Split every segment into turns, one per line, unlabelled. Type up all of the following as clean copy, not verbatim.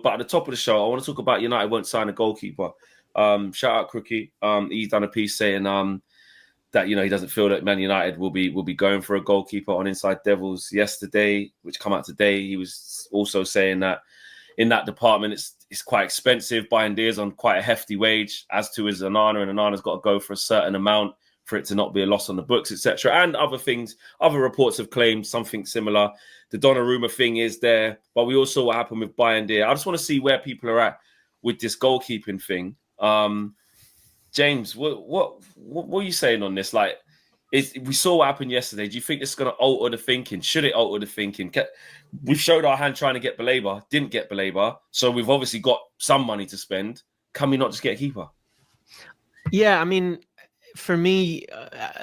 But at the top of the show, I want to talk about United won't sign a goalkeeper. Shout out Crookie. He's done a piece saying that he doesn't feel that Man United will be going for a goalkeeper on Inside Devils yesterday, which come out today. He was also saying that in that department it's quite expensive. Bayindir's on quite a hefty wage, as to is Onana, and Onana's got to go for a certain amount for it to not be a loss on the books, etc. And other things, other reports have claimed something similar. The Donnarumma thing is there, but we all saw what happened with Bayindir. I just want to see where people are at with this goalkeeping thing. James, what are you saying on this? Like, we saw what happened yesterday. Do you think this is going to alter the thinking? Should it alter the thinking? We've showed our hand trying to get Baleba, didn't get Baleba, so we've obviously got some money to spend. Can we not just get a keeper?
Yeah, I mean, for me,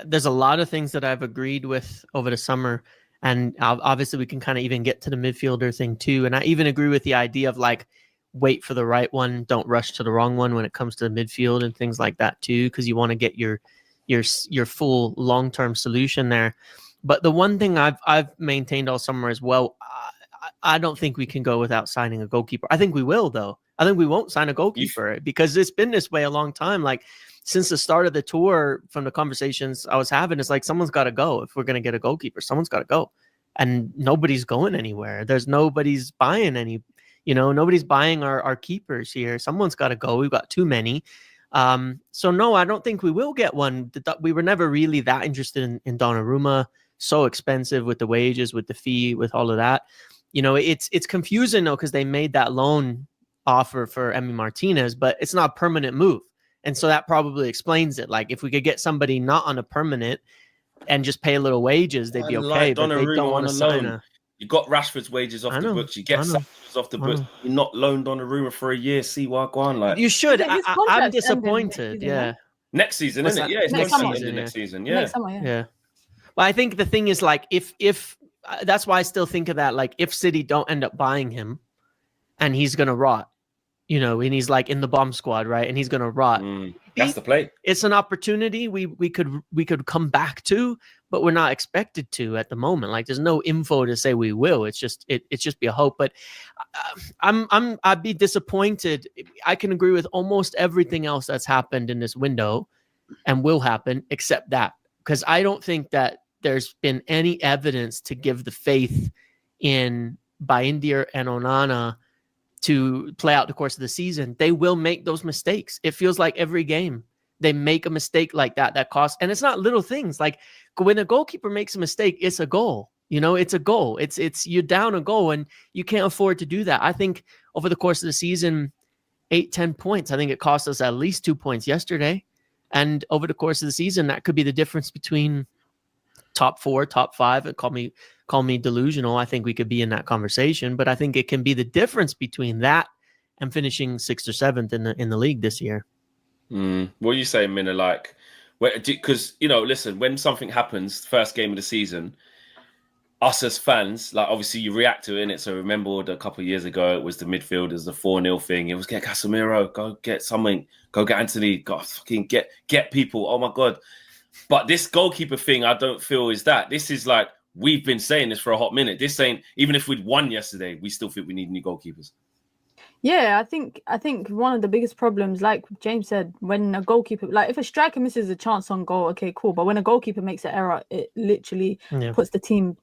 there's a lot of things that I've agreed with over the summer, and obviously we can kind of even get to the midfielder thing too. And I even agree with the idea of like, wait for the right one, don't rush to the wrong one when it comes to the midfield and things like that too, because you want to get your full long-term solution there. But the one thing I've maintained all summer as well, I don't think we can go without signing a goalkeeper. I think we will, though. I think we won't sign a goalkeeper because it's been this way a long time. Like, since the start of the tour, from the conversations I was having, it's like someone's got to go. If we're going to get a goalkeeper, someone's got to go. And nobody's going anywhere. Nobody's buying any, nobody's buying our keepers here. Someone's got to go. We've got too many. So no, I don't think we will get one. We were never really that interested in Donnarumma. So expensive with the wages, with the fee, with all of that. It's confusing though, because they made that loan offer for Emi Martinez, but it's not a permanent move. And so that probably explains it. Like, if we could get somebody not on a permanent and just pay a little wages, they'd be okay. But they don't want to sign
You got Rashford's wages off the books. You get Sancho's off the books. You're not loaned on a rumor for a year. See why go on, like
you should. I'm disappointed. Yeah,
next season, isn't it? Yeah, it's next season. Yeah.
Yeah. Well, I think the thing is, like, if that's why I still think of that. Like, if City don't end up buying him, and he's gonna rot, and he's like in the bomb squad, right? And he's gonna rot.
That's the play.
It's an opportunity we could come back to, but we're not expected to at the moment. Like, there's no info to say we will. It's just be a hope. But I'd be disappointed. I can agree with almost everything else that's happened in this window and will happen, except that, because I don't think that there's been any evidence to give the faith in Bayindir and Onana to play out the course of the season. They will make those mistakes. It feels like every game they make a mistake like that costs. And it's not little things. Like, when a goalkeeper makes a mistake, it's a goal. It's a goal. It's you're down a goal, and you can't afford to do that. I think over the course of the season, 8-10 points. I think it cost us at least 2 points yesterday. And over the course of the season, that could be the difference between top 4, top 5. And call me delusional. I think we could be in that conversation, but I think it can be the difference between that and finishing 6th or 7th in the league this year.
What are you saying, Minna? Like, because listen, when something happens, first game of the season, us as fans, like, obviously you react to it, innit? So remember a couple of years ago, it was the midfielders, the 4-0 thing. It was get Casemiro, go get something, go get Anthony, go fucking get people. Oh my God! But this goalkeeper thing, I don't feel is that. This is like, we've been saying this for a hot minute. This ain't, even if we'd won yesterday, we still think we need new goalkeepers.
Yeah, I think one of the biggest problems, like James said, when a goalkeeper, like, if a striker misses a chance on goal, okay, cool. But when a goalkeeper makes an error, it literally puts the team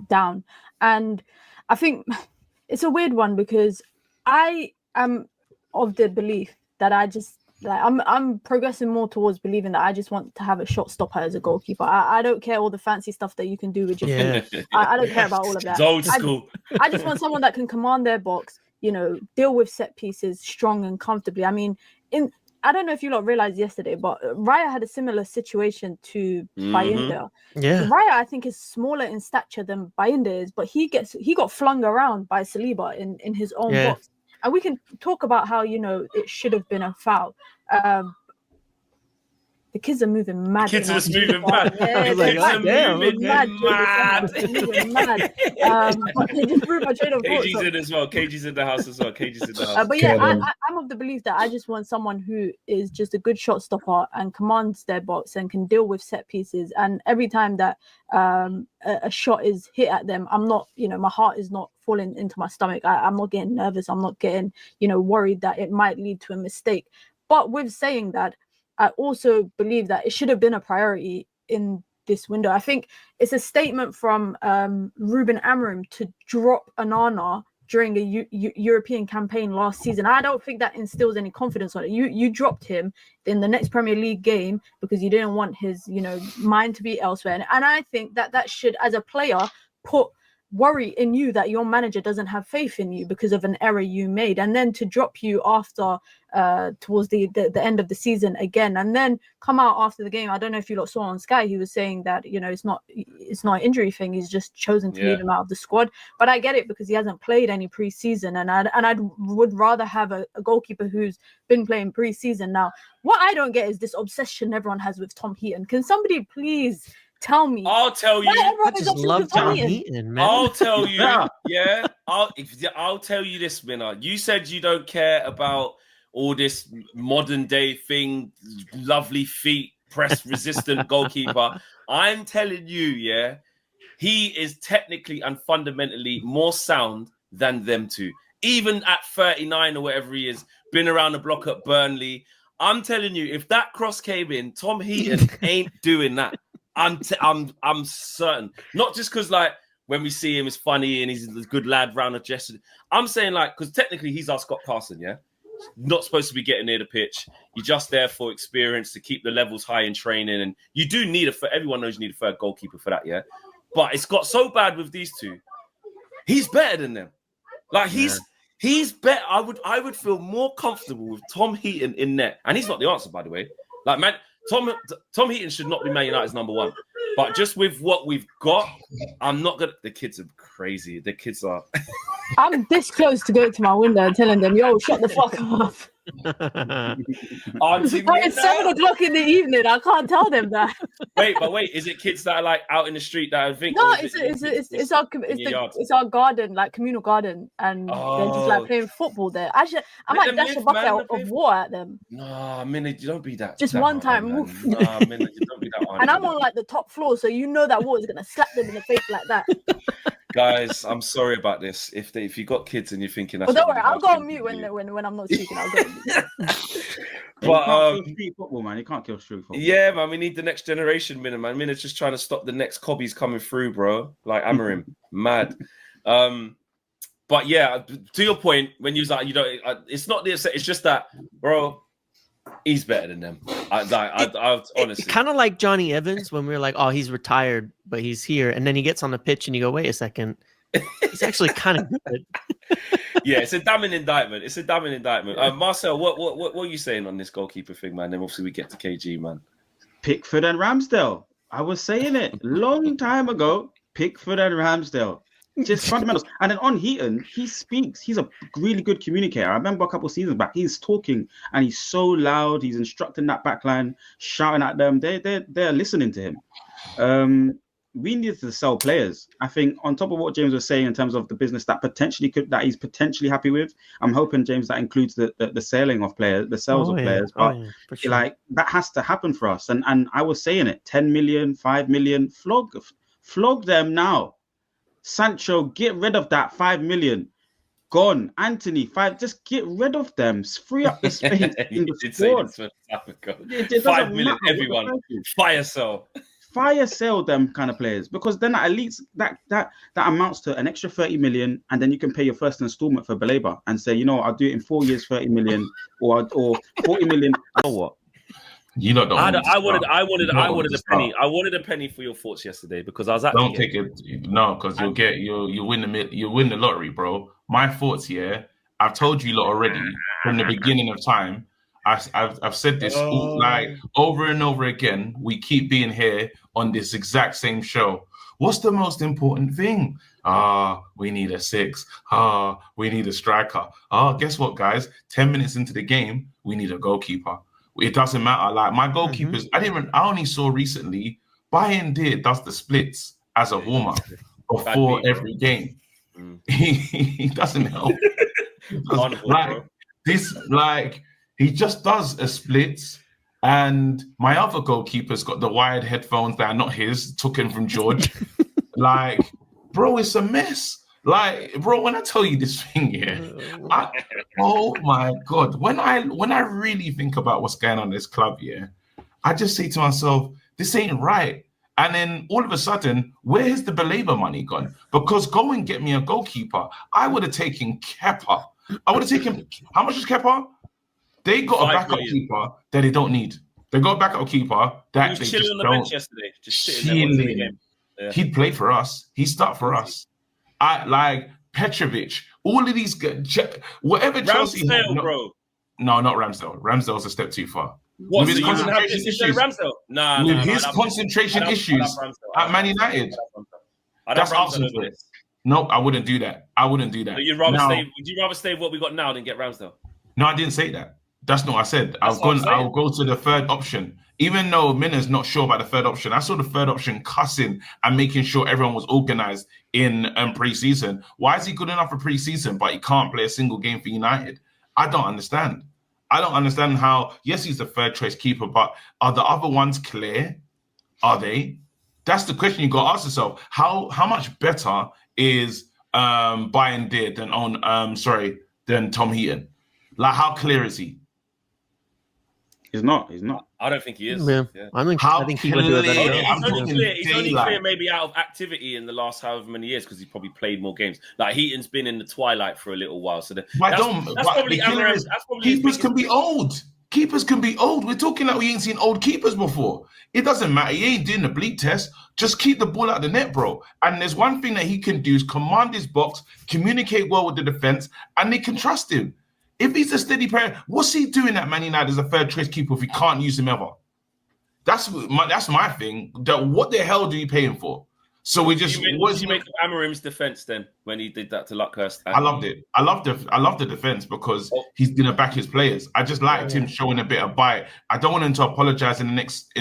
down. And I think it's a weird one, because I am of the belief that I'm progressing more towards believing that I just want to have a shot stopper as a goalkeeper. I don't care all the fancy stuff that you can do with your feet. I don't care about all of that.
It's old school.
I just want someone that can command their box, deal with set pieces strong and comfortably. I mean, I don't know if you lot realized yesterday, but Raya had a similar situation to Bayindir.
Yeah.
Raya, I think, is smaller in stature than Bayindir is, but he got flung around by Saliba in his own box. And we can talk about how, it should have been a foul. The kids are moving mad.
Kids are just moving mad.
Yeah,
The kids are moving mad.
But they just threw my train of thought.
KG's in as well. KG's in the house as well. KG's in the house.
But yeah, I'm of the belief that I just want someone who is just a good shot stopper and commands their box and can deal with set pieces. And every time that a shot is hit at them, I'm not, my heart is not falling into my stomach. I'm not getting nervous. I'm not getting, worried that it might lead to a mistake. But with saying that, I also believe that it should have been a priority in this window. I think it's a statement from Ruben Amorim to drop Onana during a European campaign last season. I don't think that instills any confidence on it. You dropped him in the next Premier League game because you didn't want his, mind to be elsewhere. And I think that should, as a player, put worry in you that your manager doesn't have faith in you because of an error you made, and then to drop you after towards the end of the season again, and then come out after the game. I don't know if you lot saw on Sky, he was saying that it's not an injury thing, he's just chosen to leave him out of the squad. But I get it because he hasn't played any pre-season, and I would rather have a goalkeeper who's been playing pre-season. Now what I don't get is this obsession everyone has with Tom Heaton. Can somebody please tell me?
I'll tell you.
I just love Tom Heaton, man.
I'll tell you. Yeah. I'll tell you this, Minna. You said you don't care about all this modern day thing, lovely feet, press resistant goalkeeper. I'm telling you, he is technically and fundamentally more sound than them two. Even at 39 or whatever he is, been around the block at Burnley. I'm telling you, if that cross came in, Tom Heaton ain't doing that. I'm certain. Not just because when we see him, it's funny and he's a good lad round the gesture. I'm saying because technically he's our Scott Carson, not supposed to be getting near the pitch. You're just there for experience to keep the levels high in training, and you do need everyone knows you need a third goalkeeper for that, But it's got so bad with these two. He's better than them. He's better. I would feel more comfortable with Tom Heaton in net, and he's not the answer, by the way. Tom Heaton should not be Man United's number one. But just with what we've got, I'm not gonna. The kids are crazy. The kids are.
I'm this close to going to my window and telling them, "Yo, shut the fuck up." It's 7:00 in the evening. I can't tell them that.
Wait. Is it kids that are out in the street that I think?
No, it's our garden, communal garden, and they're just playing football there. Actually, I might dash a bucket of water at them.
No, Minna, you don't be that.
Just that one time.
No, Minna, you don't be that one.
And I'm on the top floor, so that water is gonna slap them in the face like that.
Guys, I'm sorry about this. If you got kids and you're thinking,
don't worry, I'll go on mute when I'm not speaking. I'll go on mute.
But street football, man, you can't kill street football.
Yeah, man, we need the next generation, Minna, man. Minna's just trying to stop the next Cobbies coming through, bro. Like Amorim, mad. But yeah, to your point, when you was like, it's not the it's just that, bro. He's better than them. I honestly,
kind of like Johnny Evans when we were like, oh, he's retired, but he's here, and then he gets on the pitch and you go, wait a second, he's actually kind of good.
Yeah, it's a damning indictment. Marcel, what are you saying on this goalkeeper thing, man? Then obviously we get to KG, man.
Pickford and Ramsdale. I was saying it long time ago. Pickford and Ramsdale. Just fundamentals. And then on Heaton, he speaks. He's a really good communicator. I remember a couple of seasons back, he's talking and he's so loud. He's instructing that backline, shouting at them. They're listening to him. We need to sell players. I think on top of what James was saying in terms of the business that he's potentially happy with, I'm hoping, James, that includes the selling of players, the sales of players. But sure. That has to happen for us. And I was saying it, 10 million, 5 million, flog them now. Sancho, get rid of that 5 million. Gone. Anthony, 5. Just get rid of them. Free up the space in the squad.
5 million, everyone. Fire sell them kind of players, because then at least that amounts to an extra 30 million, and then you can pay your first installment for Baleba and say, I'll do it in 4 years, 30 million or 40 million. Or what?
You know,
I wanted a penny. I wanted a penny for your thoughts yesterday because I was
don't take it. No, because you'll win the lottery, bro. My thoughts here. I've told you lot already from the beginning of time. I've said this over and over again. We keep being here on this exact same show. What's the most important thing? We need a 6. We need a striker. Guess what, guys? 10 minutes into the game, we need a goalkeeper. It doesn't matter. Like my goalkeepers, I only saw recently Bayindir does the splits as a warm-up before every game. He doesn't help. He just does a splits. And my other goalkeeper's got the wired headphones that are not his, took him from George. Like, bro, it's a mess. Like, bro, when I tell you this thing here, oh my God, when I really think about what's going on in this club here, I just say to myself, this ain't right. And then all of a sudden, where's the Belabor money gone? Because go and get me a goalkeeper. I would have taken Kepa. I would have taken, how much is Kepa? They got a backup keeper that they don't need. They got a backup keeper that
he was
they
chilling
just
on the
don't.
bench yesterday. Just sitting there watching the game. Yeah.
He'd play for us. He'd start for us. I like Petrovic. All of these guys, whatever Chelsea had,
bro.
No, not Ramsdale. Ramsdale's a step too far.
What?
With
So
his
you wouldn't have this
concentration issues.
Ramsdale? Nah.
With his concentration issues at Man United. That's Arsenal's way. Nope, I wouldn't do that. So would you rather stay with what we got now than get Ramsdale? No, I didn't say that. That's not what I said. I'll go to the third option. Even though Minna's not sure about the third option, I saw the third option cussing and making sure everyone was organized in pre-season. Why is he good enough for pre-season, but he can't play a single game for United? I don't understand. I don't understand how, yes, he's the third choice keeper, but are the other ones clear? Are they? That's the question you got to ask yourself. How much better is Bayindir than Tom Heaton? Like, how clear is he?
He's not.
I don't think he is.
Yeah. I think he would do a better job.
He's only clear maybe out of activity in the last however many years because he's probably played more games. Like Heaton's been in the twilight for a little while. So
keepers can be old. Keepers can be old. We're talking like we ain't seen old keepers before. It doesn't matter. He ain't doing the bleep test. Just keep the ball out of the net, bro. And there's one thing that he can do is command his box, communicate well with the defense, and they can trust him. If he's a steady player, what's he doing at Man United as a third choice keeper if we can't use him ever? That's my thing. What the hell do you pay him for? So we just.
What did you make of Amarim's defense then when he did that to Luckhurst?
I loved it. I love the defense because he's gonna back his players. I just liked him showing a bit of bite. I don't want him to apologize in the next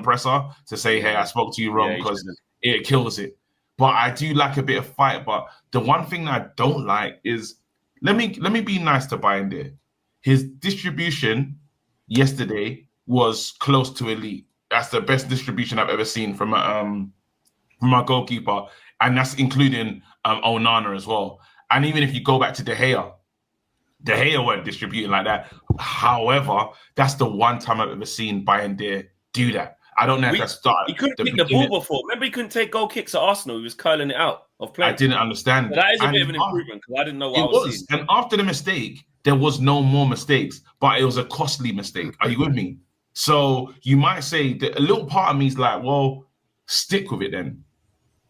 presser to say, "Hey, I spoke to you wrong," because it kills it. But I do like a bit of fight. But the one thing that I don't like is. Let me be nice to Bayindir. His distribution yesterday was close to elite. That's the best distribution I've ever seen from a goalkeeper, and that's including Onana as well. And even if you go back to De Gea weren't distributing like that. However, that's the one time I've ever seen Bayindir do that. I don't know if that's started.
He couldn't kick the ball before. Remember, he couldn't take goal kicks at Arsenal. He was curling it out of play.
I didn't understand.
So that is a bit of an improvement because I didn't know what I was seeing.
And after the mistake, there was no more mistakes, but it was a costly mistake. Are you with me? So you might say that a little part of me is like, well, stick with it then.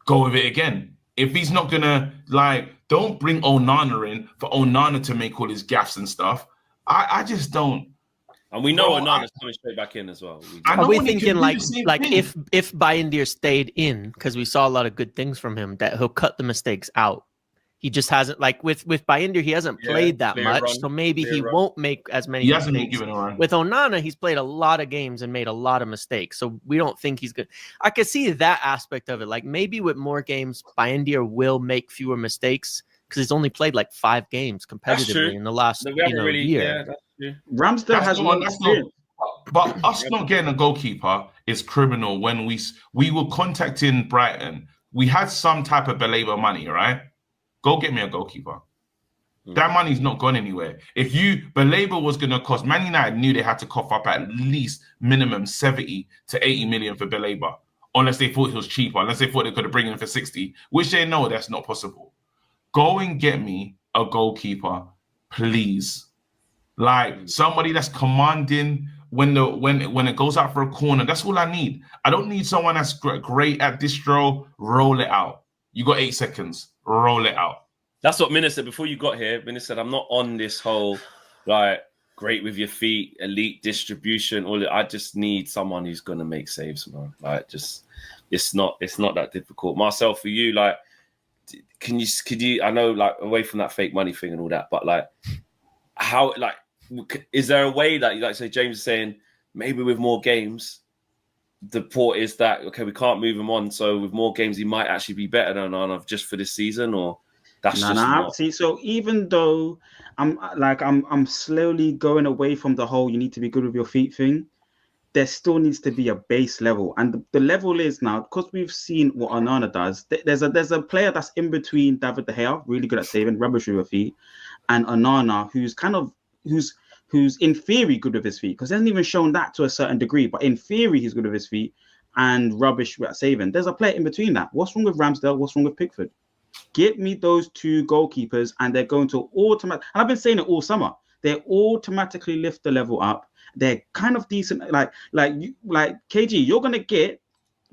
Go with it again. If he's not gonna don't bring Onana in for Onana to make all his gaffes and stuff. I just don't.
And we know Onana's coming straight back in as well.
Are we thinking if Bayindir stayed in, because we saw a lot of good things from him, that he'll cut the mistakes out? He just hasn't, with Bayindir, he hasn't played that much, so maybe he won't make as many mistakes. With Onana, he's played a lot of games and made a lot of mistakes, so we don't think he's good. I could see that aspect of it. Like maybe with more games, Bayindir will make fewer mistakes because he's only played 5 games competitively in the last year.
Yeah, that's true.
Ramsdale has one experience.
But us not getting a goalkeeper is criminal. When we were contacting Brighton, we had some type of Belabor money, right? Go get me a goalkeeper. That money's not gone anywhere. If Belabor was going to cost, Man United knew they had to cough up at least minimum 70 to 80 million for Belabor, unless they thought it was cheaper, unless they thought they could have bring him for 60, which they know that's not possible. Go and get me a goalkeeper, please. Somebody that's commanding when it goes out for a corner. That's all I need. I don't need someone that's great at distro. Roll it out. You got 8 seconds. Roll it out.
That's what Minna said before you got here. Minna said, I'm not on this whole great with your feet, elite distribution. I just need someone who's gonna make saves, man. It's not that difficult. Marcel, for you, could you? I know, away from that fake money thing and all that, but how is there a way that, like say James is saying, maybe with more games, the report is that okay, we can't move him on, so with more games he might actually be better than Onana just for this season, or that's just not.
See, so even though I'm slowly going away from the whole you need to be good with your feet thing, there still needs to be a base level, and the level is now, because we've seen what Onana does. There's a player that's in between David De Gea, really good at saving, rubbish with her feet, and Onana, who's in theory good with his feet, because he hasn't even shown that to a certain degree, but in theory he's good with his feet and rubbish at saving. There's a player in between that. What's wrong with Ramsdale? What's wrong with Pickford? Get me those two goalkeepers, and they're going to and I've been saying it all summer. They automatically lift the level up. They're kind of decent. Like KG, you're gonna get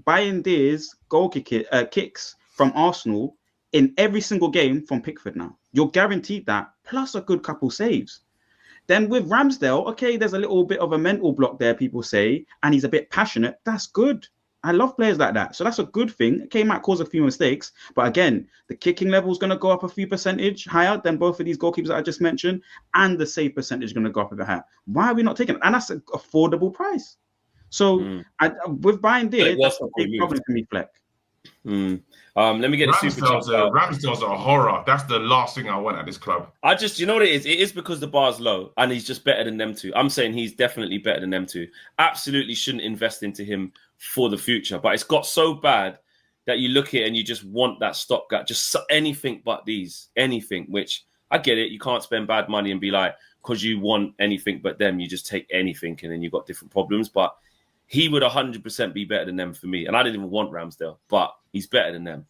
Bayindir's goal kicks from Arsenal in every single game from Pickford now. You're guaranteed that, plus a good couple saves. Then with Ramsdale, okay, there's a little bit of a mental block there, people say, and he's a bit passionate. That's good. I love players like that. So that's a good thing. Okay, might cause a few mistakes, but again, the kicking level is going to go up a few percentage higher than both of these goalkeepers that I just mentioned, and the save percentage is going to go up a bit higher. Why are we not taking it? And that's an affordable price. So with Bayindir, that's a big problem for me, Fleck.
Let me get a super chat.
Ramsdale's a horror. That's the last thing I want at this club.
You know what it is? It is because the bar's low and he's just better than them two. I'm saying he's definitely better than them two. Absolutely shouldn't invest into him for the future. But it's got so bad that you look at it and you just want that stopgap. Just anything but these. Anything, which I get it. You can't spend bad money and be like, because you want anything but them, you just take anything and then you've got different problems. But he would 100% be better than them for me. And I didn't even want Ramsdale, but he's better than them.